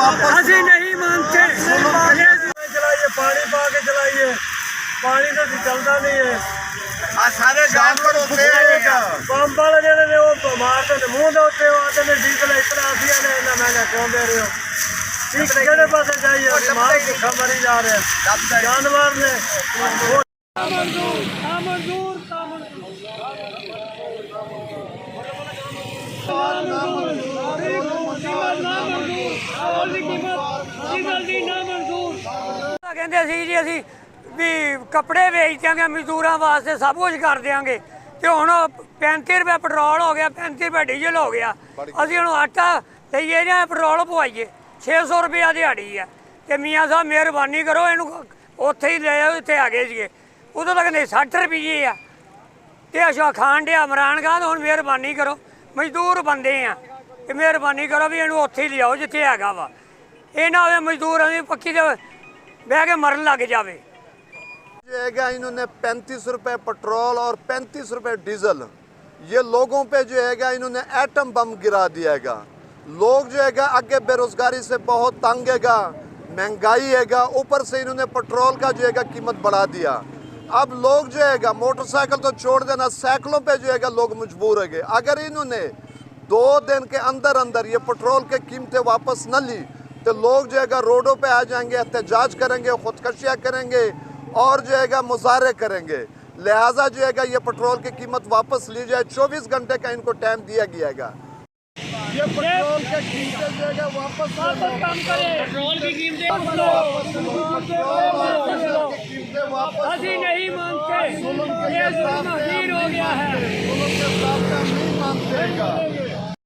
वापस ਅਸੀਂ नहीं मानते। चलाइए, पानी पा के चलाइए, पानी तो चलता नहीं है। सारे जानवर होते हैं। पंप वाले जेडे ने वो मारते ने मुंह दे उत्ते आते ने डीजल इतना आसिया ने इतना महंगा क्यों दे रहे हो? ठीक केड़े पासे जाइए, माल भूखा मरी जा रहे हैं जानवर ने। ਕਹਿੰਦੇ ਸੀ ਜੀ ਅਸੀਂ ਵੀ ਕੱਪੜੇ ਵੇਚ ਦਿਆਂਗੇ ਮਜ਼ਦੂਰਾਂ ਵਾਸਤੇ, ਸਭ ਕੁਝ ਕਰ ਦਿਆਂਗੇ, ਤੇ ਹੁਣ 35 ਰੁਪਏ ਪੈਟਰੋਲ ਹੋ ਗਿਆ, 35 ਰੁਪਏ ਡੀਜ਼ਲ ਹੋ ਗਿਆ। ਅਸੀਂ ਹੁਣ ਆਟਾ ਲਈਏ ਜਾਂ ਪੈਟਰੋਲ ਪਵਾਈਏ, 600 ਰੁਪਇਆ ਦਿਹਾੜੀ ਹੈ। ਤੇ ਮੀਆਂ ਸਾਹਿਬ ਮਿਹਰਬਾਨੀ ਕਰੋ, ਇਹਨੂੰ ਉੱਥੇ ਹੀ ਲੈ ਆਓ, ਇੱਥੇ ਆ ਗਏ ਸੀਗੇ ਉਦੋਂ ਤੱਕ ਕਹਿੰਦੇ 60 ਰੁਪਏ ਆ, ਤੇ ਅਸ਼ਾ ਖਾਣ ਡਿਆ ਇਮਰਾਨ ਖਾਨ। ਹੁਣ ਮਿਹਰਬਾਨੀ ਕਰੋ, ਮਜ਼ਦੂਰ ਬੰਦੇ ਆ, ਤੇ ਮਿਹਰਬਾਨੀ ਕਰੋ ਵੀ ਇਹਨੂੰ ਉੱਥੇ ਹੀ ਲਿਆਓ ਜਿੱਥੇ ਹੈਗਾ ਵਾ। ਇਹ ਨਾ ਹੋਵੇ ਮਜ਼ਦੂਰਾਂ ਦੀ ਪੱਕੀ ਤੇ ਬਹਿ ਕੇ ਮਰਨ ਲੱਗ ਜਾਵੇ। जो है इन्होंने 35 रुपए पेट्रोल और 35 रुपए डीजल, ये लोगों पे जो है इन्होंने एटम बम गिरा दिया है। लोग जो है आगे बेरोजगारी से बहुत तंग है, महंगाई है, ऊपर से इन्होंने पेट्रोल का जो है कीमत बढ़ा दिया। अब लोग जो है मोटरसाइकिल तो छोड़ देना, साइकिलों पे जो है लोग मजबूर है। अगर इन्होंने 2 दिन के अंदर अंदर ये पेट्रोल की कीमतें वापस न ली तो लोग जो है रोडों पे आ जाएंगे, एहतजाज करेंगे, खुदकशियाँ करेंगे और जो है मुजाहरे करेंगे। लिहाजा जो है ये पेट्रोल की कीमत वापस ली जाए। 24 घंटे का इनको टाइम दिया गया है। ये पेट्रोल की कीमतें जो है वापस कम करें, पेट्रोल की कीमतें ਅਸੀਂ नहीं मानते, ये जुल्म हो गया है। नहीं मानते।